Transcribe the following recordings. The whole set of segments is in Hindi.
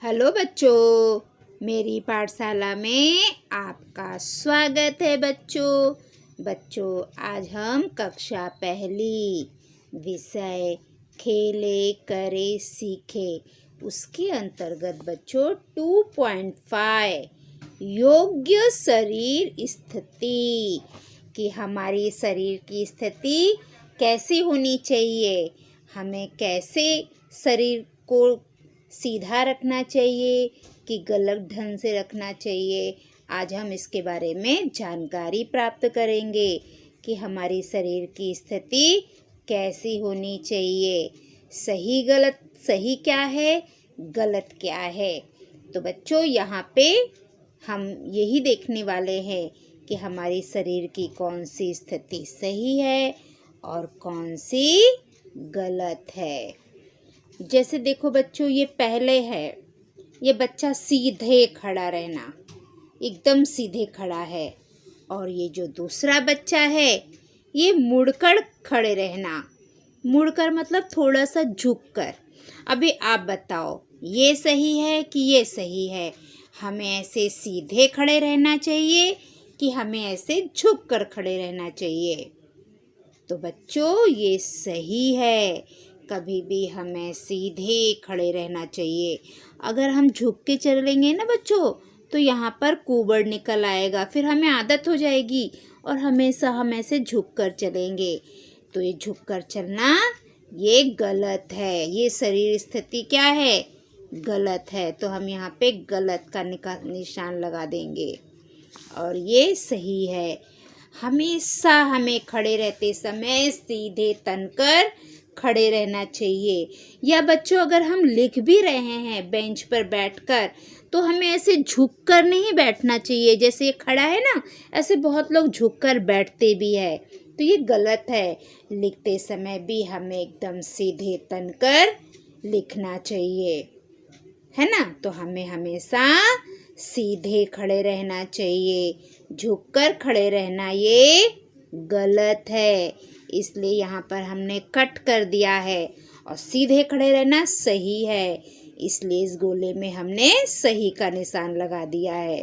हेलो बच्चों, मेरी पाठशाला में आपका स्वागत है बच्चों। आज हम कक्षा पहली विषय खेले करे सीखे उसके अंतर्गत बच्चों 2.5 योग्य शरीर स्थिति कि हमारी शरीर की स्थिति कैसी होनी चाहिए, हमें कैसे शरीर को सीधा रखना चाहिए कि गलत ढंग से रखना चाहिए। आज हम इसके बारे में जानकारी प्राप्त करेंगे कि हमारी शरीर की स्थिति कैसी होनी चाहिए, सही क्या है, गलत क्या है। तो बच्चों यहाँ पे हम यही देखने वाले हैं कि हमारी शरीर की कौन सी स्थिति सही है और कौन सी गलत है। जैसे देखो बच्चों, ये पहले है, ये बच्चा सीधे खड़ा रहना, एकदम सीधे खड़ा है। और ये जो दूसरा बच्चा है, ये मुड़कर खड़े रहना, मुड़कर मतलब थोड़ा सा झुककर। अभी आप बताओ, ये सही है कि ये सही है? हमें ऐसे सीधे खड़े रहना चाहिए कि हमें ऐसे झुककर खड़े रहना चाहिए? तो बच्चों ये सही है, कभी भी हमें सीधे खड़े रहना चाहिए। अगर हम झुक के चलेंगे ना बच्चों, तो यहाँ पर कुबड़ निकल आएगा, फिर हमें आदत हो जाएगी और हमेशा हम ऐसे झुक कर चलेंगे। तो ये झुक कर चलना ये गलत है, ये शरीर स्थिति क्या है, गलत है। तो हम यहाँ पे गलत का निशान लगा देंगे और ये सही है। हमेशा हमें खड़े रहते समय सीधे तन कर खड़े रहना चाहिए। या बच्चों, अगर हम लिख भी रहे हैं बेंच पर बैठकर, तो हमें ऐसे झुक कर नहीं बैठना चाहिए। जैसे ये खड़ा है ना, ऐसे बहुत लोग झुक कर बैठते भी है, तो ये गलत है। लिखते समय भी हमें एकदम सीधे तन कर लिखना चाहिए, है ना। तो हमें हमेशा सीधे खड़े रहना चाहिए, झुककर खड़े रहना ये गलत है। इसलिए यहाँ पर हमने कट कर दिया है और सीधे खड़े रहना सही है। इसलिए इस गोले में हमने सही का निशान लगा दिया है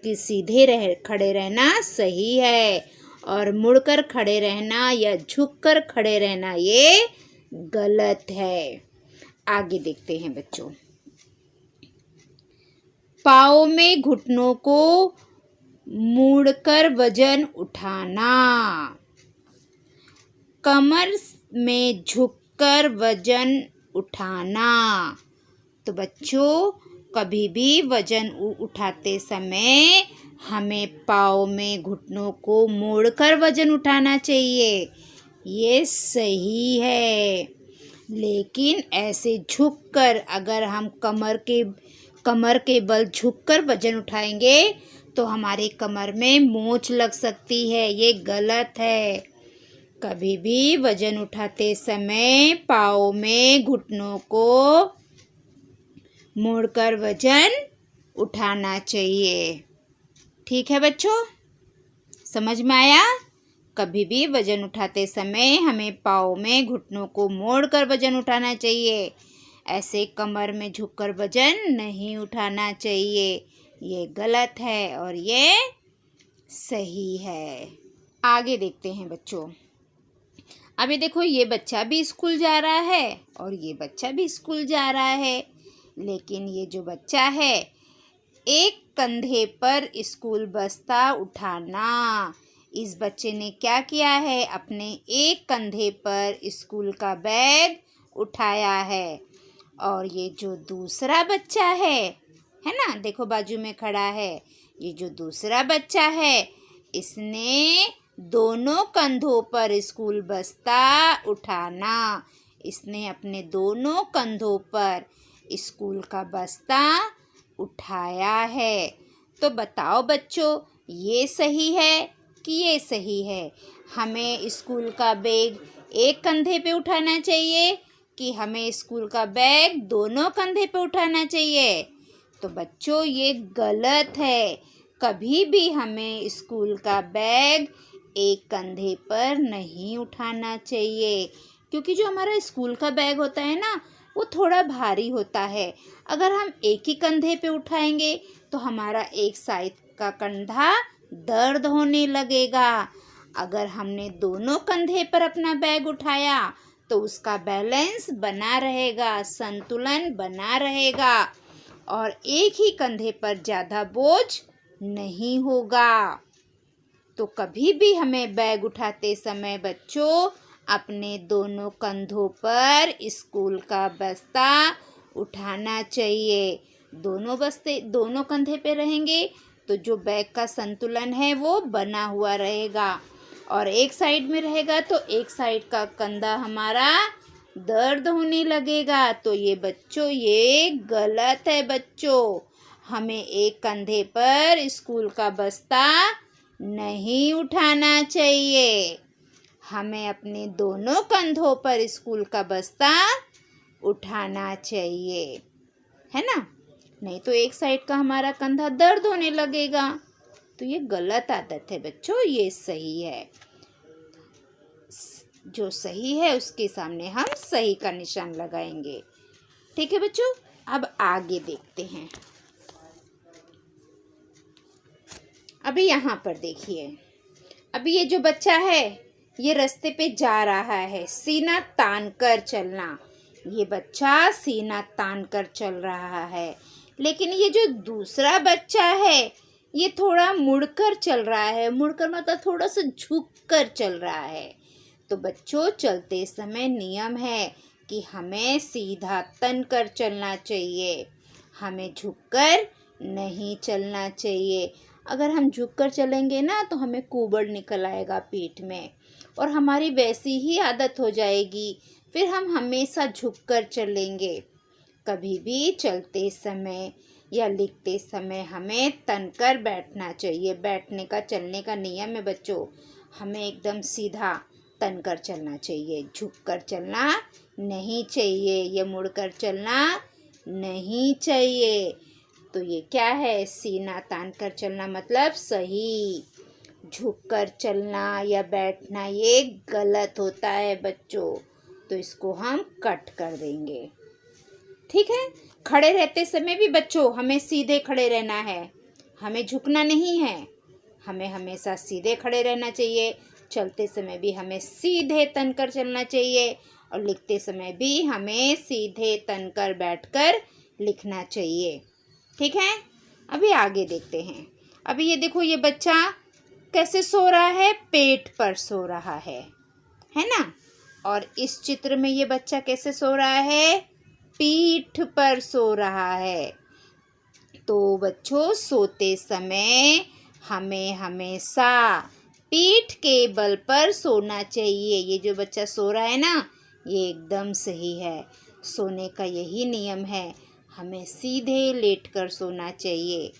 कि सीधे खड़े रहना सही है और मुड़कर खड़े रहना या झुककर खड़े रहना ये गलत है। आगे देखते हैं बच्चों। पाँव में घुटनों को मुड़कर वजन उठाना, कमर में झुककर वजन उठाना। तो बच्चों, कभी भी वजन उठाते समय हमें पाँव में घुटनों को मोड़कर वजन उठाना चाहिए, ये सही है। लेकिन ऐसे झुककर अगर हम कमर के बल झुककर वजन उठाएंगे तो हमारे कमर में मोच लग सकती है, ये गलत है। कभी भी वजन उठाते समय पाँव में घुटनों को मोड़कर वजन उठाना चाहिए। ठीक है बच्चों, समझ में आया? कभी भी वजन उठाते समय हमें पाँव में घुटनों को मोड़कर वजन उठाना चाहिए, ऐसे कमर में झुककर वजन नहीं उठाना चाहिए, ये गलत है और ये सही है। आगे देखते हैं बच्चों। अभी देखो, ये बच्चा भी स्कूल जा रहा है और ये बच्चा भी स्कूल जा रहा है, लेकिन ये जो बच्चा है, एक कंधे पर स्कूल बस्ता उठाना। इस बच्चे ने क्या किया है, अपने एक कंधे पर स्कूल का बैग उठाया है। और ये जो दूसरा बच्चा है ना, देखो बाजू में खड़ा है, ये जो दूसरा बच्चा है, इसने दोनों कंधों पर स्कूल बस्ता उठाना। इसने अपने दोनों कंधों पर स्कूल का बस्ता उठाया है। तो बताओ बच्चों, ये सही है कि ये सही है? हमें स्कूल का बैग एक कंधे पे उठाना चाहिए कि हमें स्कूल का बैग दोनों कंधे पे उठाना चाहिए? तो बच्चों ये गलत है। कभी भी हमें स्कूल का बैग एक कंधे पर नहीं उठाना चाहिए, क्योंकि जो हमारा स्कूल का बैग होता है ना, वो थोड़ा भारी होता है। अगर हम एक ही कंधे पे उठाएंगे तो हमारा एक साइड का कंधा दर्द होने लगेगा। अगर हमने दोनों कंधे पर अपना बैग उठाया तो उसका बैलेंस बना रहेगा, संतुलन बना रहेगा और एक ही कंधे पर ज़्यादा बोझ नहीं होगा। तो कभी भी हमें बैग उठाते समय बच्चों अपने दोनों कंधों पर स्कूल का बस्ता उठाना चाहिए। दोनों कंधे पे रहेंगे तो जो बैग का संतुलन है वो बना हुआ रहेगा और एक साइड में रहेगा तो एक साइड का कंधा हमारा दर्द होने लगेगा। तो ये बच्चों ये गलत है बच्चों। हमें एक कंधे पर स्कूल का बस्ता नहीं उठाना चाहिए। हमें अपने दोनों कंधों पर स्कूल का बस्ता उठाना चाहिए, है ना? नहीं तो एक साइड का हमारा कंधा दर्द होने लगेगा। तो ये गलत आदत है बच्चों, ये सही है। जो सही है उसके सामने हम सही का निशान लगाएंगे। ठीक है बच्चों, अब आगे देखते हैं। अभी यहाँ पर देखिए, अभी ये जो बच्चा है ये रास्ते पे जा रहा है, सीना तान कर चलना। ये बच्चा सीना तान कर चल रहा है, लेकिन ये जो दूसरा बच्चा है ये थोड़ा मुड़कर चल रहा है। मुड़कर मतलब थोड़ा सा झुक कर चल रहा है। तो बच्चों चलते समय नियम है कि हमें सीधा तन कर चलना चाहिए, हमें झुककर नहीं चलना चाहिए। अगर हम झुककर चलेंगे ना तो हमें कुबड़ निकल आएगा पीठ में और हमारी वैसी ही आदत हो जाएगी, फिर हम हमेशा झुककर चलेंगे। कभी भी चलते समय या लिखते समय हमें तनकर बैठना चाहिए। बैठने का चलने का नियम है बच्चों, हमें एकदम सीधा तनकर चलना चाहिए, झुककर चलना नहीं चाहिए, या मुड़कर चलना नहीं चाहिए। तो ये क्या है, सीना तान कर चलना मतलब सही। झुककर चलना या बैठना ये गलत होता है बच्चों, तो इसको हम कट कर देंगे। ठीक है, खड़े रहते समय भी बच्चों हमें सीधे खड़े रहना है, हमें झुकना नहीं है, हमें हमेशा सीधे खड़े रहना चाहिए। चलते समय भी हमें सीधे तन कर चलना चाहिए और लिखते समय भी हमें सीधे तन कर बैठकर लिखना चाहिए। ठीक है, अभी आगे देखते हैं। अभी ये देखो, ये बच्चा कैसे सो रहा है, पेट पर सो रहा है ना? और इस चित्र में ये बच्चा कैसे सो रहा है, पीठ पर सो रहा है। तो बच्चों सोते समय हमें हमेशा पीठ के बल पर सोना चाहिए। ये जो बच्चा सो रहा है ना ये एकदम सही है, सोने का यही नियम है, हमें सीधे लेटकर सोना चाहिए,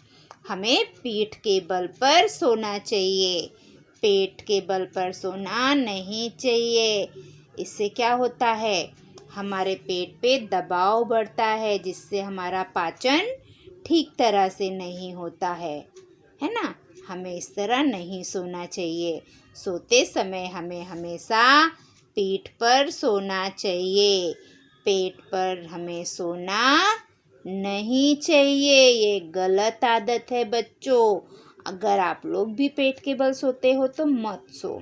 हमें पीठ के बल पर सोना चाहिए, पेट के बल पर सोना नहीं चाहिए। इससे क्या होता है, हमारे पेट पे दबाव बढ़ता है जिससे हमारा पाचन ठीक तरह से नहीं होता है ना? हमें इस तरह नहीं सोना चाहिए। सोते समय हमें हमेशा पीठ पर सोना चाहिए, पेट पर हमें सोना नहीं चाहिए। ये गलत आदत है बच्चों। अगर आप लोग भी पेट के बल सोते हो तो मत सो।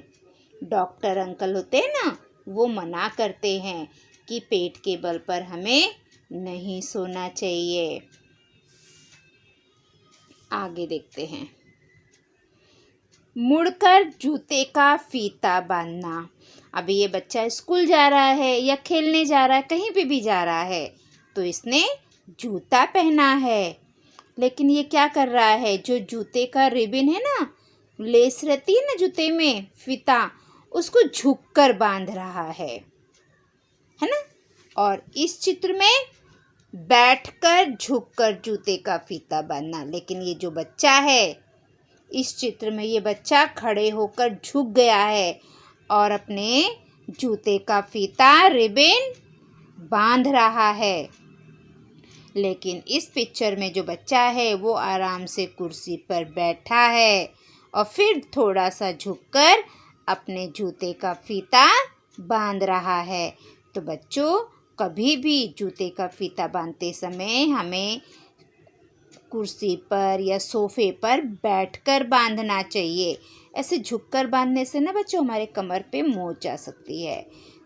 डॉक्टर अंकल होते हैं ना, वो मना करते हैं कि पेट के बल पर हमें नहीं सोना चाहिए। आगे देखते हैं। मुड़कर जूते का फीता बांधना। अभी ये बच्चा स्कूल जा रहा है या खेलने जा रहा है, कहीं पे भी जा रहा है, तो इसने जूता पहना है, लेकिन ये क्या कर रहा है, जो जूते का रिबन है ना, लेस रहती है ना जूते में, फीता, उसको झुककर बांध रहा है ना? और इस चित्र में बैठकर झुककर जूते का फीता बांधना। लेकिन ये जो बच्चा है, इस चित्र में ये बच्चा खड़े होकर झुक गया है और अपने जूते का फीता रिबन बांध रहा है। लेकिन इस पिक्चर में जो बच्चा है वो आराम से कुर्सी पर बैठा है और फिर थोड़ा सा झुककर अपने जूते का फीता बांध रहा है। तो बच्चों कभी भी जूते का फीता बांधते समय हमें कुर्सी पर या सोफे पर बैठकर बांधना चाहिए। ऐसे झुककर बांधने से ना बच्चों हमारे कमर पे मोच आ सकती है,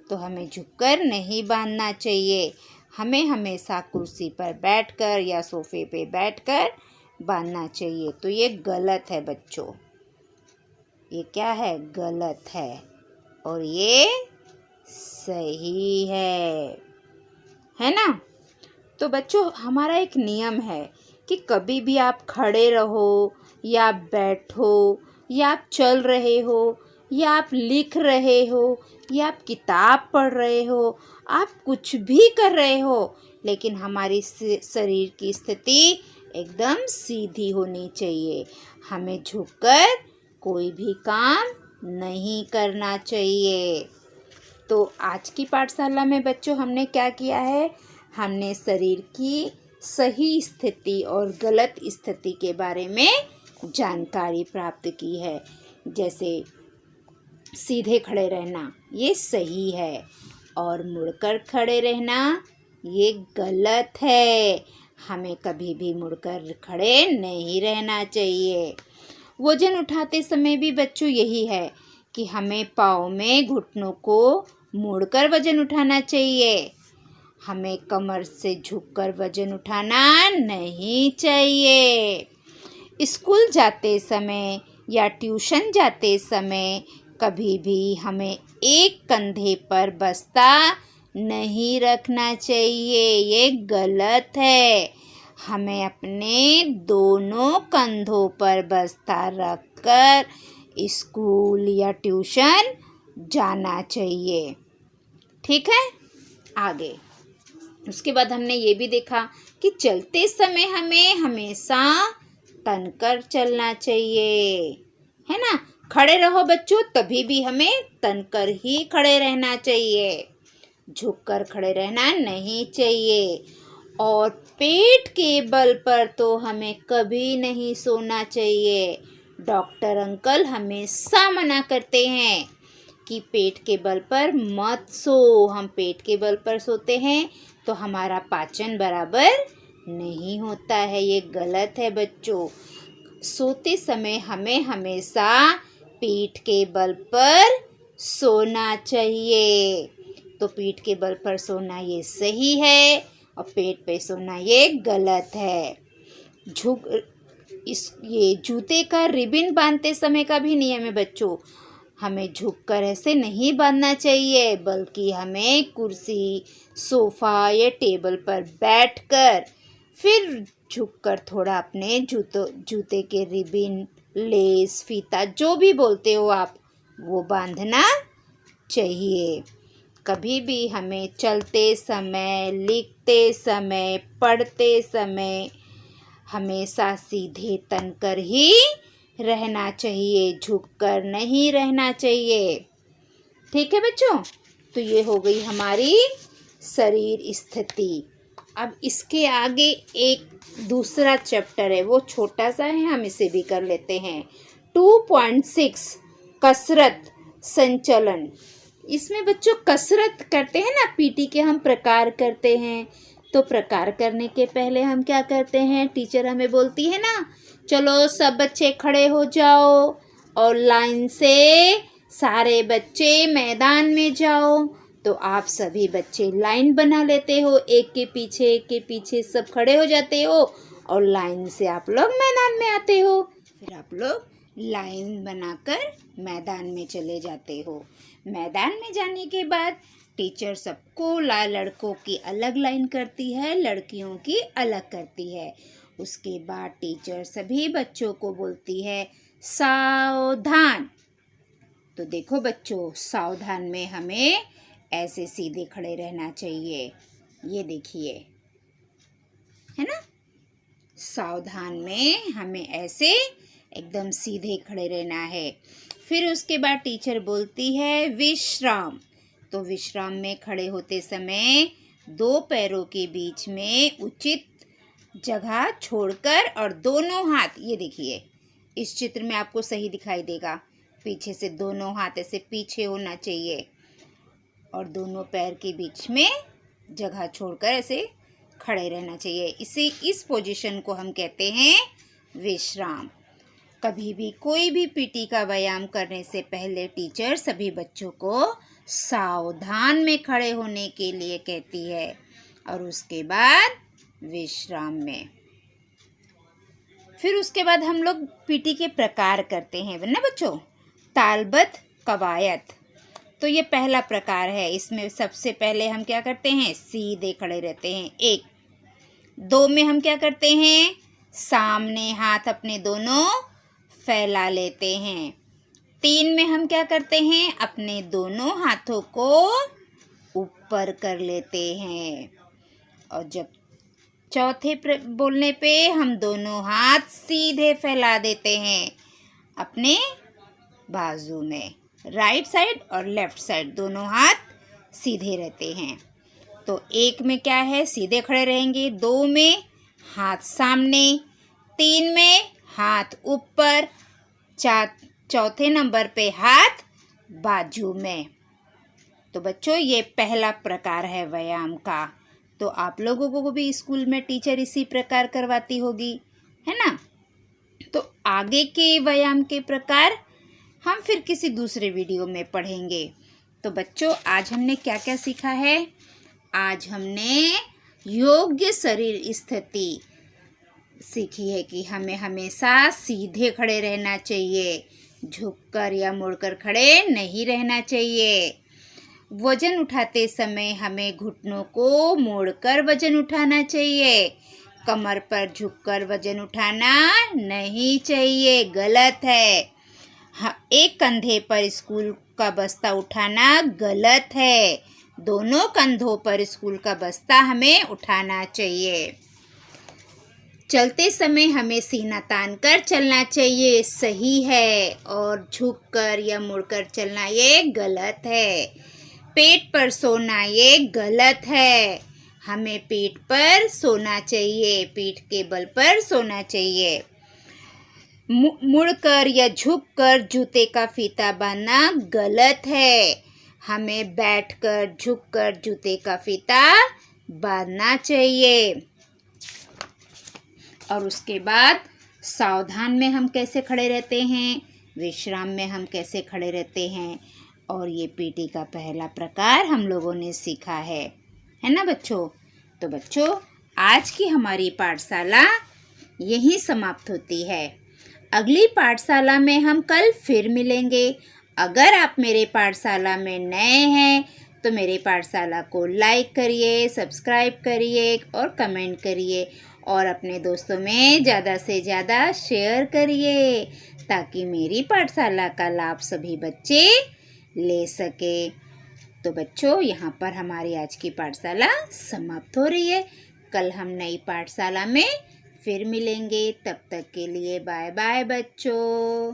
तो हमें झुककर नहीं बांधना चाहिए। हमें हमेशा कुर्सी पर बैठकर या सोफे पे बैठकर बांधना चाहिए। तो ये गलत है बच्चों, ये क्या है? गलत है और ये सही है ना? तो बच्चों हमारा एक नियम है कि कभी भी आप खड़े रहो या बैठो या आप चल रहे हो या आप लिख रहे हो या आप किताब पढ़ रहे हो, आप कुछ भी कर रहे हो, लेकिन हमारी शरीर की स्थिति एकदम सीधी होनी चाहिए। हमें झुककर कोई भी काम नहीं करना चाहिए। तो आज की पाठशाला में बच्चों हमने क्या किया है? हमने शरीर की सही स्थिति और गलत स्थिति के बारे में जानकारी प्राप्त की है। जैसे सीधे खड़े रहना ये सही है और मुड़कर खड़े रहना ये गलत है। हमें कभी भी मुड़कर खड़े नहीं रहना चाहिए। वजन उठाते समय भी बच्चों यही है कि हमें पाँव में घुटनों को मोड़कर वजन उठाना चाहिए। हमें कमर से झुककर वजन उठाना नहीं चाहिए। स्कूल जाते समय या ट्यूशन जाते समय कभी भी हमें एक कंधे पर बस्ता नहीं रखना चाहिए, ये गलत है। हमें अपने दोनों कंधों पर बस्ता रखकर स्कूल या ट्यूशन जाना चाहिए। ठीक है? आगे उसके बाद हमने ये भी देखा कि चलते समय हमें हमेशा तनकर चलना चाहिए, है ना? खड़े रहो बच्चों, तभी भी हमें तनकर ही खड़े रहना चाहिए, झुककर खड़े रहना नहीं चाहिए। और पेट के बल पर तो हमें कभी नहीं सोना चाहिए। डॉक्टर अंकल हमेशा मना करते हैं कि पेट के बल पर मत सो। हम पेट के बल पर सोते हैं तो हमारा पाचन बराबर नहीं होता है, ये गलत है बच्चों। सोते समय हमें हमेशा पीठ के बल पर सोना चाहिए। तो पीठ के बल पर सोना ये सही है और पेट पे सोना ये गलत है। ये जूते का रिबन बांधते समय का भी नियम है बच्चों। हमें झुककर ऐसे नहीं बांधना चाहिए, बल्कि हमें कुर्सी, सोफ़ा या टेबल पर बैठकर फिर झुककर थोड़ा अपने जूते के रिबन, लेस, फीता जो भी बोलते हो आप, वो बांधना चाहिए। कभी भी हमें चलते समय, लिखते समय, पढ़ते समय हमेशा सीधे तनकर ही रहना चाहिए, झुककर नहीं रहना चाहिए। ठीक है बच्चों? तो ये हो गई हमारी शरीर स्थिति। अब इसके आगे एक दूसरा चैप्टर है, वो छोटा सा है, हम इसे भी कर लेते हैं। 2.6 कसरत संचलन। इसमें बच्चों कसरत करते हैं ना, पीटी के हम प्रकार करते हैं। तो प्रकार करने के पहले हम क्या करते हैं? टीचर हमें बोलती है ना, चलो सब बच्चे खड़े हो जाओ और लाइन से सारे बच्चे मैदान में जाओ। तो आप सभी बच्चे लाइन बना लेते हो, एक के पीछे सब खड़े हो जाते हो और लाइन से आप लोग मैदान में आते हो। फिर आप लोग लाइन बनाकर मैदान में चले जाते हो। मैदान में जाने के बाद टीचर सबको लड़कों की अलग लाइन करती है, लड़कियों की अलग करती है। उसके बाद टीचर सभी बच्चों को बोलती है सावधान। तो देखो बच्चों, सावधान में हमें ऐसे सीधे खड़े रहना चाहिए, ये देखिए, है ना? सावधान में हमें ऐसे एकदम सीधे खड़े रहना है। फिर उसके बाद टीचर बोलती है विश्राम। तो विश्राम में खड़े होते समय दो पैरों के बीच में उचित जगह छोड़कर और दोनों हाथ, ये देखिए इस चित्र में आपको सही दिखाई देगा, पीछे से दोनों हाथ ऐसे पीछे होना चाहिए और दोनों पैर के बीच में जगह छोड़कर ऐसे खड़े रहना चाहिए। इस पोजीशन को हम कहते हैं विश्राम। कभी भी कोई भी पीटी का व्यायाम करने से पहले टीचर सभी बच्चों को सावधान में खड़े होने के लिए कहती है और उसके बाद विश्राम में। फिर उसके बाद हम लोग पीटी के प्रकार करते हैं ना बच्चों। तालबद्ध कवायद, तो ये पहला प्रकार है। इसमें सबसे पहले हम क्या करते हैं, सीधे खड़े रहते हैं। 1, 2 में हम क्या करते हैं, सामने हाथ अपने दोनों फैला लेते हैं। 3 में हम क्या करते हैं, अपने दोनों हाथों को ऊपर कर लेते हैं। और जब चौथे बोलने पे हम दोनों हाथ सीधे फैला देते हैं अपने बाजू में। राइट साइड और लेफ्ट साइड दोनों हाथ सीधे रहते हैं। तो 1 में क्या है, सीधे खड़े रहेंगे। 2 में हाथ सामने। 3 में हाथ ऊपर। चौथे नंबर पे हाथ बाजू में। तो बच्चों ये पहला प्रकार है व्यायाम का। तो आप लोगों को भी स्कूल में टीचर इसी प्रकार करवाती होगी, है ना। तो आगे के व्यायाम के प्रकार हम फिर किसी दूसरे वीडियो में पढ़ेंगे। तो बच्चों आज हमने क्या क्या सीखा है, आज हमने योग्य शरीर स्थिति सीखी है कि हमें हमेशा सीधे खड़े रहना चाहिए, झुककर या मुड़कर खड़े नहीं रहना चाहिए। वजन उठाते समय हमें घुटनों को मोड़कर वजन उठाना चाहिए। कमर पर झुककर वजन उठाना नहीं चाहिए, गलत है। एक कंधे पर स्कूल का बस्ता उठाना गलत है। दोनों कंधों पर स्कूल का बस्ता हमें उठाना चाहिए। चलते समय हमें सीना तान कर चलना चाहिए, सही है। और झुककर या मुड़कर चलना ये गलत है। पेट पर सोना ये गलत है। हमें पीठ पर सोना चाहिए, पीठ के बल पर सोना चाहिए। मुड़कर या झुककर जूते का फीता बांधना गलत है। हमें बैठकर झुककर जूते का फीता बांधना चाहिए। और उसके बाद सावधान में हम कैसे खड़े रहते हैं, विश्राम में हम कैसे खड़े रहते हैं, और ये पीटी का पहला प्रकार हम लोगों ने सीखा है ना बच्चों। तो बच्चों आज की हमारी पाठशाला यहीं समाप्त होती है। अगली पाठशाला में हम कल फिर मिलेंगे। अगर आप मेरे पाठशाला में नए हैं तो मेरे पाठशाला को लाइक करिए, सब्सक्राइब करिए और कमेंट करिए और अपने दोस्तों में ज़्यादा से ज़्यादा शेयर करिए ताकि मेरी पाठशाला का लाभ सभी बच्चे ले सके। तो बच्चों यहाँ पर हमारी आज की पाठशाला समाप्त हो रही है। कल हम नई पाठशाला में फिर मिलेंगे। तब तक के लिए बाय बाय बच्चों।